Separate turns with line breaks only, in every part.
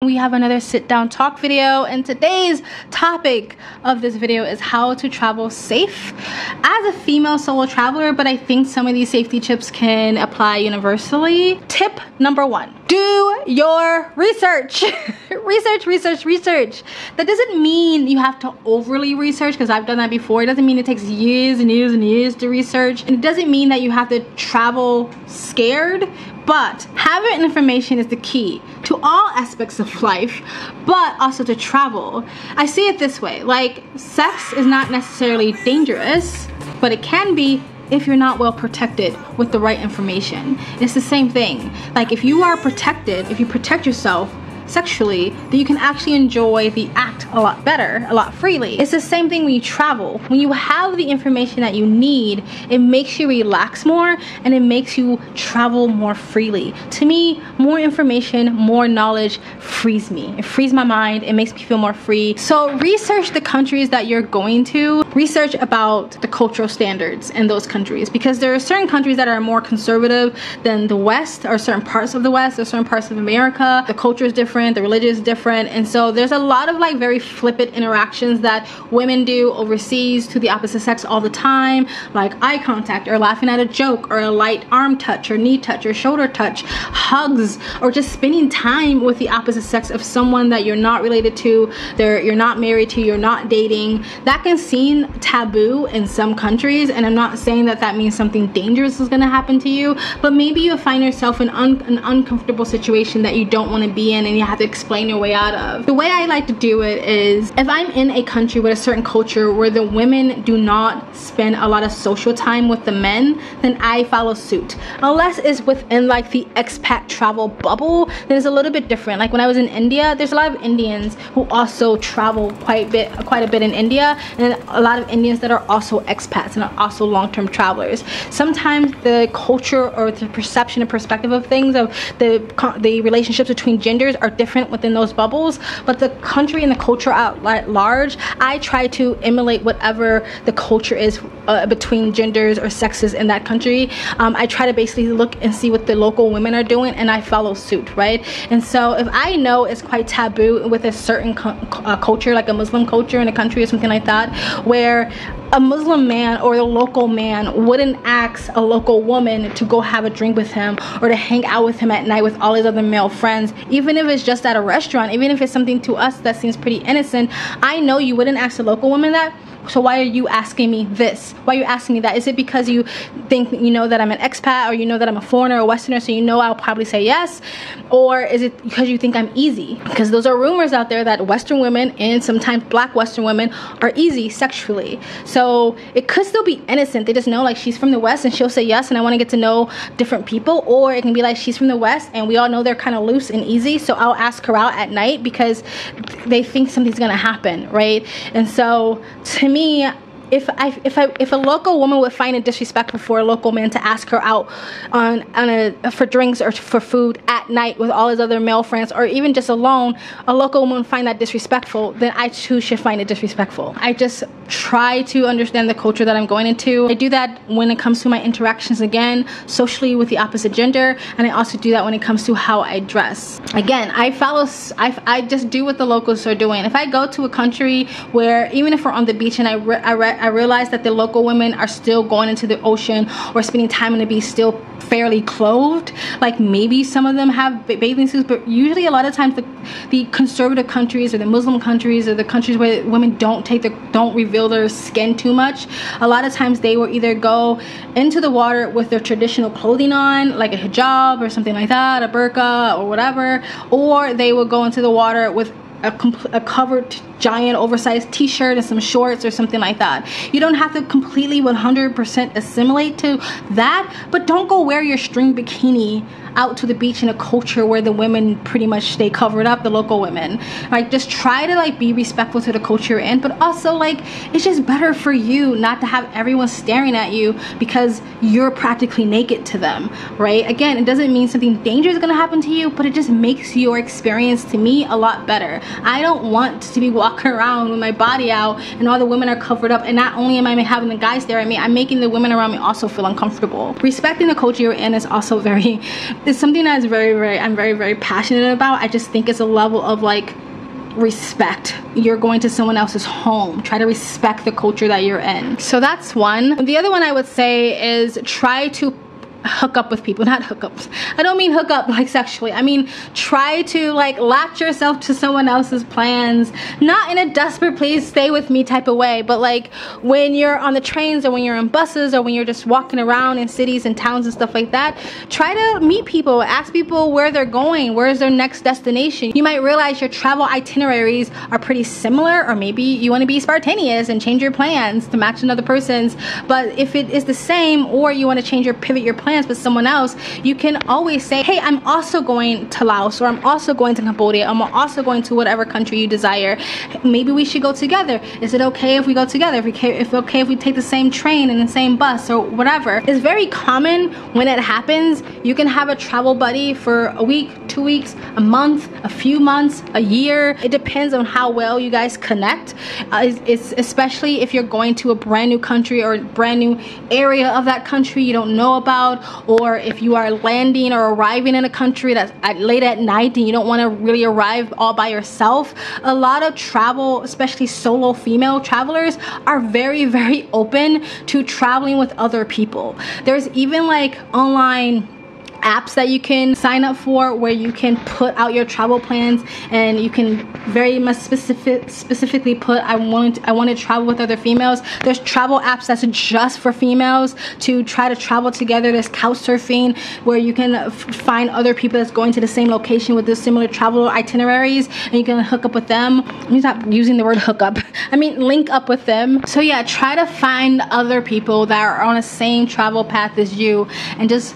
We have another sit down talk video, and today's topic of this video is how to travel safe as a female solo traveler, but I think some of these safety tips can apply universally. Tip number one, do your research. research. That doesn't mean you have to overly research, because I've done that before. It doesn't mean it takes years and years and years to research, and it doesn't mean that you have to travel scared. But having information is the key to all aspects of life, but also to travel. I see it this way, like sex is not necessarily dangerous, but it can be if you're not well protected with the right information. It's the same thing. Like if you are protected, if you protect yourself sexually, then you can actually enjoy the act a lot better, a lot freely. It's the same thing when you travel. When you have the information that you need, it makes you relax more and it makes you travel more freely. To me, more information, more knowledge frees me. It frees my mind, it makes me feel more free. So research the countries that you're going to. Research about the cultural standards in those countries, because there are certain countries that are more conservative than the West, or certain parts of the West, or certain parts of America. The culture is different, the religion is different, and so there's a lot of like very flippant interactions that women do overseas to the opposite sex all the time, like eye contact, or laughing at a joke, or a light arm touch, or knee touch, or shoulder touch, hugs, or just spending time with the opposite sex of someone that you're not related to, you're not married to, you're not dating. That can seem taboo in some countries, and I'm not saying that that means something dangerous is going to happen to you, but maybe you'll find yourself in an uncomfortable situation that you don't want to be in, and you have to explain your way out of. The way I like to do it is, if I'm in a country with a certain culture where the women do not spend a lot of social time with the men, then I follow suit. Unless it's within like the expat travel bubble, then it's a little bit different. Like when I was in India, there's a lot of Indians who also travel quite a bit in India, and a lot of Indians that are also expats and are also long-term travelers. Sometimes the culture or the perception and perspective of things, of the relationships between genders, are different within those bubbles, but the country and the culture at large, I try to emulate whatever the culture is between genders or sexes in that country. I try to basically look and see what the local women are doing, and I follow suit, right? And so if I know it's quite taboo with a certain culture, like a Muslim culture in a country or something like that, where a Muslim man or the local man wouldn't ask a local woman to go have a drink with him or to hang out with him at night with all his other male friends, even if it's just at a restaurant, even if it's something to us that seems pretty innocent, I know you wouldn't ask a local woman that. So why are you asking me this? Why are you asking me that? Is it because you think you know that I'm an expat, or you know that I'm a foreigner or Westerner, so you know I'll probably say yes? Or is it because you think I'm easy? Because those are rumors out there that Western women, and sometimes black Western women, are easy sexually. So it could still be innocent. They just know like she's from the West and she'll say yes, and I want to get to know different people. Or it can be like she's from the West and we all know they're kind of loose and easy, so I'll ask her out at night because they think something's gonna happen, right? And so to me, if a local woman would find it disrespectful for a local man to ask her out for drinks or for food at night with all his other male friends, or even just alone, a local woman find that disrespectful, then I too should find it disrespectful. I just try to understand the culture that I'm going into. I do that when it comes to my interactions, again, socially with the opposite gender, and I also do that when it comes to how I dress. Again, I just do what the locals are doing. If I go to a country where, even if we're on the beach and I realize that the local women are still going into the ocean or spending time on the beach still fairly clothed, like maybe some of them have bathing suits, but usually a lot of times the conservative countries, or the Muslim countries, or the countries where women don't reveal their skin too much, a lot of times they will either go into the water with their traditional clothing on, like a hijab or something like that, a burqa or whatever, or they will go into the water with a covered giant oversized t-shirt and some shorts or something like that. You don't have to completely 100% assimilate to that, but don't go wear your string bikini out to the beach in a culture where the women pretty much stay covered up, the local women. Like, just try to like be respectful to the culture you're in, but also like it's just better for you not to have everyone staring at you because you're practically naked to them, right? Again, it doesn't mean something dangerous is gonna happen to you, but it just makes your experience, to me, a lot better. I don't want to be walking around with my body out and all the women are covered up, and not only am I having the guys stare at me, I'm making the women around me also feel uncomfortable. Respecting the culture you're in is also it's something that is I'm very passionate about. I just think it's a level of like respect. You're going to someone else's home. Try to respect the culture that you're in. So that's one. The other one I would say is try to hook up with people. Not hookups. I don't mean hook up like sexually. I mean try to like latch yourself to someone else's plans. Not in a desperate please stay with me type of way, but like when you're on the trains or when you're in buses or when you're just walking around in cities and towns and stuff like that, try to meet people. Ask people where they're going. Where's their next destination? You might realize your travel itineraries are pretty similar, or maybe you want to be spontaneous and change your plans to match another person's. But if it is the same, or you want to pivot your plans with someone else, you can always say, hey, I'm also going to Laos, or I'm also going to Cambodia, I'm also going to whatever country you desire. Maybe we should go together. Is it okay if we go together? If it's okay if we take the same train and the same bus or whatever? It's very common when it happens. You can have a travel buddy for a week, 2 weeks, a month, a few months, a year. It depends on how well you guys connect. It's especially if you're going to a brand new country or a brand new area of that country you don't know about, or if you are landing or arriving in a country that's late at night and you don't want to really arrive all by yourself. A lot of travel, especially solo female travelers, are very open to traveling with other people. There's even like online apps that you can sign up for where you can put out your travel plans, and you can very much specifically put I want to travel with other females. There's travel apps that's just for females to try to travel together. There's couch surfing where you can find other people that's going to the same location with the similar travel itineraries, and you can hook up with them. Let me stop using the word hook up. I mean link up with them. So yeah, try to find other people that are on the same travel path as you, and just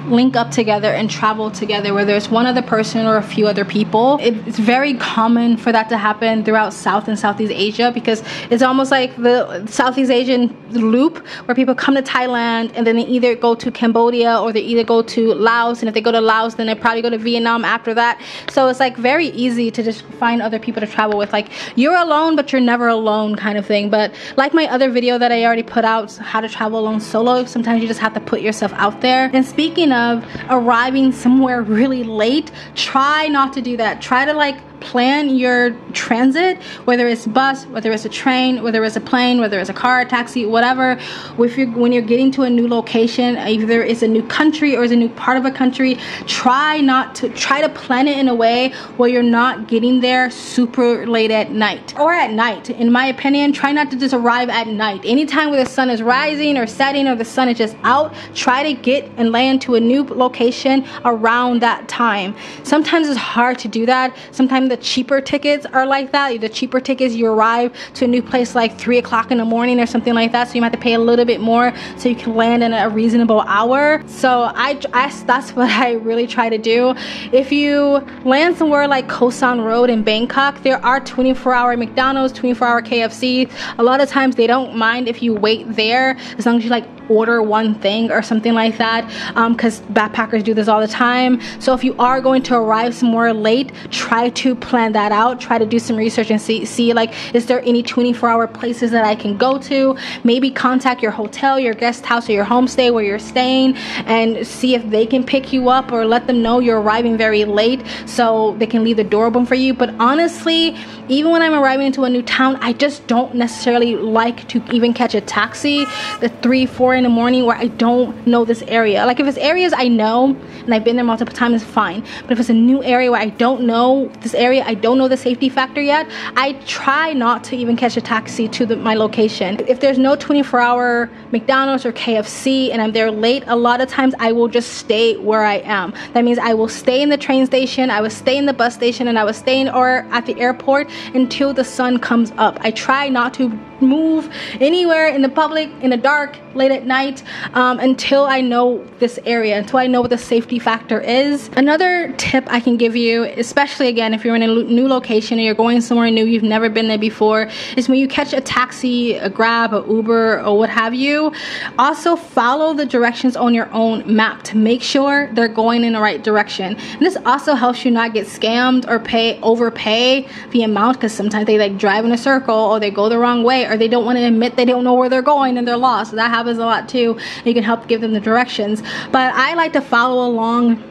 link up together and travel together, whether it's one other person or a few other people. It's very common for that to happen throughout South and Southeast Asia, because it's almost like the Southeast Asian loop where people come to Thailand and then they either go to Cambodia or they either go to Laos, and if they go to Laos then they probably go to Vietnam after that. So it's like very easy to just find other people to travel with. Like you're alone but you're never alone kind of thing. But like my other video that I already put out, how to travel alone solo, sometimes you just have to put yourself out there. And speaking of arriving somewhere really late, try not to do that. Try to like plan your transit, whether it's bus, whether it's a train, whether it's a plane, whether it's a car, taxi, whatever. When you're getting to a new location, either it's a new country or it's a new part of a country, try to plan it in a way where you're not getting there super late at night or at night. In my opinion, try not to just arrive at night. Anytime where the sun is rising or setting or the sun is just out, try to get and land to a new location around that time. Sometimes it's hard to do that. Sometimes the cheaper tickets are like that. The cheaper tickets, you arrive to a new place like 3 o'clock in the morning or something like that, so you might have to pay a little bit more so you can land in a reasonable hour. So that's what I really try to do. If you land somewhere like Koh San Road in Bangkok, there are 24-hour McDonald's, 24-hour KFC. A lot of times they don't mind if you wait there, as long as you like order one thing or something like that, because backpackers do this all the time. So if you are going to arrive somewhere late, try to plan that out. Try to do some research and see like, is there any 24-hour places that I can go to? Maybe contact your hotel, your guest house, or your homestay where you're staying, and see if they can pick you up, or let them know you're arriving very late so they can leave the door open for you. But honestly, even when I'm arriving into a new town, I just don't necessarily like to even catch a taxi at 3, 4 in the morning where I don't know this area. Like if it's areas I know and I've been there multiple times, it's fine. But if it's a new area where I don't know this area, I don't know the safety factor yet, I try not to even catch a taxi to my location. If there's no 24-hour McDonald's or KFC and I'm there late, a lot of times I will just stay where I am. That means I will stay in the train station, I will stay in the bus station, and I will stay or at the airport until the sun comes up. I try not to move anywhere in the public, in the dark, late at night, until I know this area, until I know what the safety factor is. Another tip I can give you, especially again if you're in a new location or you're going somewhere new, you've never been there before, is when you catch a taxi, a Grab, a Uber, or what have you, also follow the directions on your own map to make sure they're going in the right direction. And this also helps you not get scammed or overpay the amount, because sometimes they like drive in a circle, or they go the wrong way, or they don't want to admit they don't know where they're going and they're lost. So that happens a lot too. You can help give them the directions, but I like to follow along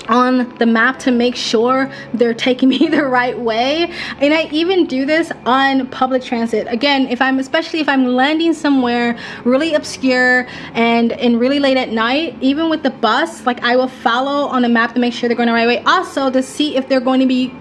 on the map to make sure they're taking me the right way. And I even do this on public transit. Again, especially if I'm landing somewhere really obscure and really late at night, even with the bus, like I will follow on the map to make sure they're going the right way. Also to see if they're going to be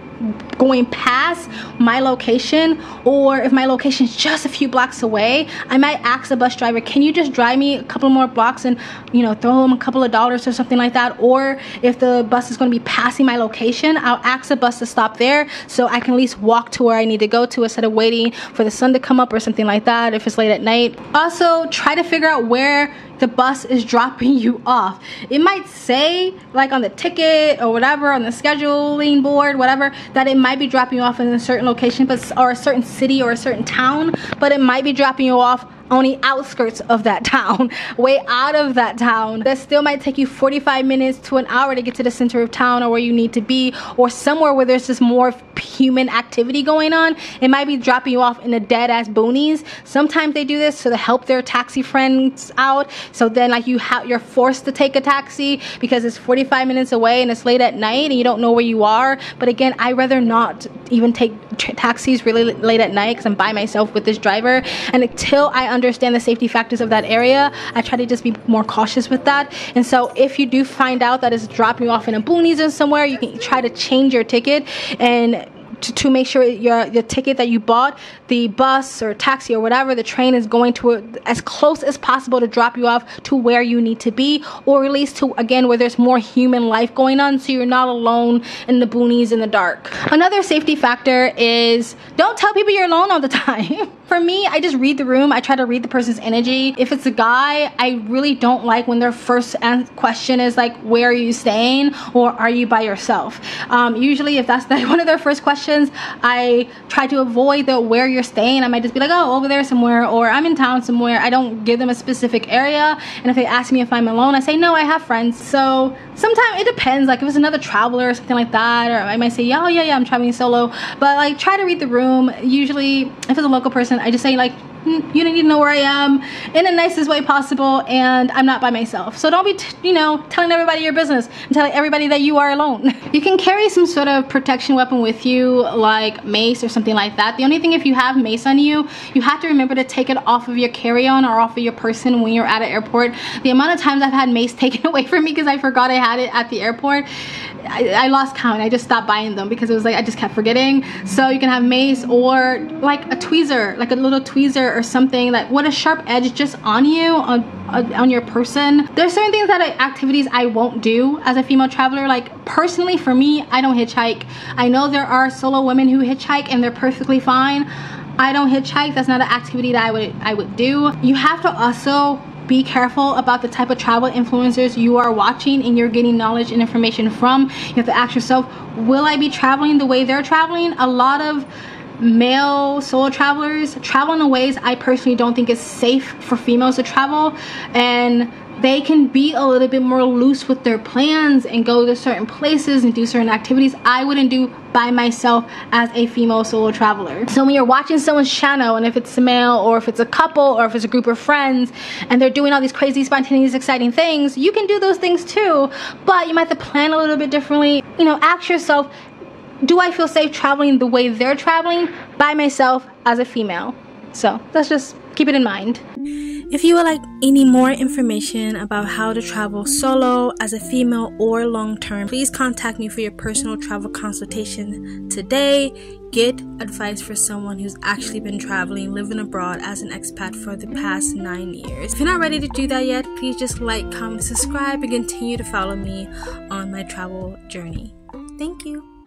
going past my location, or if my location is just a few blocks away, I might ask the bus driver, can you just drive me a couple more blocks and, you know, throw them a couple of dollars or something like that. Or if the bus is going to be passing my location, I'll ask the bus to stop there so I can at least walk to where I need to go to instead of waiting for the sun to come up or something like that if it's late at night. Also, try to figure out where the bus is dropping you off. It might say like on the ticket or whatever, on the scheduling board, whatever, that it might be dropping you off in a certain location, or a certain city or a certain town, but it might be dropping you off on the outskirts of that town, way out of that town. That still might take you 45 minutes to an hour to get to the center of town or where you need to be, or somewhere where there's just more human activity going on. It might be dropping you off in the dead ass boonies. Sometimes they do this to help their taxi friends out, so then like you're forced to take a taxi because it's 45 minutes away and it's late at night and you don't know where you are. But again, I rather not even take taxis really late at night because I'm by myself with this driver, and until I understand the safety factors of that area, I try to just be more cautious with that. And so if you do find out that it's dropping you off in a boonies or somewhere, you can try to change your ticket and to make sure the ticket that you bought, the bus or taxi or whatever, the train is going to as close as possible to drop you off to where you need to be, or at least to, again, where there's more human life going on, so you're not alone in the boonies in the dark. Another safety factor is don't tell people you're alone all the time. For me, I just read the room. I try to read the person's energy. If it's a guy, I really don't like when their first question is like, where are you staying, or are you by yourself? Usually if that's one of their first questions, I try to avoid the where you're staying. I might just be like, oh, over there somewhere, or I'm in town somewhere. I don't give them a specific area. And if they ask me if I'm alone, I say no, I have friends. So sometimes it depends, like if it's another traveler or something like that, or I might say, oh yeah, I'm traveling solo. But like, try to read the room. Usually if it's a local person, I just say like, you don't need to know where I am in the nicest way possible, and I'm not by myself. So don't be telling everybody your business and telling everybody that you are alone. You can carry some sort of protection weapon with you, like mace or something like that. The only thing, if you have mace on you, you have to remember to take it off of your carry-on or off of your person when you're at an airport. The amount of times I've had mace taken away from me because I forgot I had it at the airport, I lost count. I just stopped buying them because it was like I just kept forgetting. So you can have mace, or like a tweezer, like a little tweezer or something that with a sharp edge just on you, on your person. There's certain things activities I won't do as a female traveler. Like personally for me, I don't hitchhike. I know there are solo women who hitchhike and they're perfectly fine. I don't hitchhike. That's not an activity that I would do. You have to also be careful about the type of travel influencers you are watching and you're getting knowledge and information from. You have to ask yourself, will I be traveling the way they're traveling? A lot of male solo travelers travel in ways I personally don't think is safe for females to travel, and they can be a little bit more loose with their plans and go to certain places and do certain activities I wouldn't do by myself as a female solo traveler. So when you're watching someone's channel, and if it's a male or if it's a couple or if it's a group of friends and they're doing all these crazy, spontaneous, exciting things, you can do those things too, but you might have to plan a little bit differently. Ask yourself, do I feel safe traveling the way they're traveling by myself as a female? So let's just keep it in mind. If you would like any more information about how to travel solo as a female or long term, please contact me for your personal travel consultation today. Get advice for someone who's actually been traveling, living abroad as an expat for the past 9 years. If you're not ready to do that yet, please just like, comment, subscribe, and continue to follow me on my travel journey. Thank you.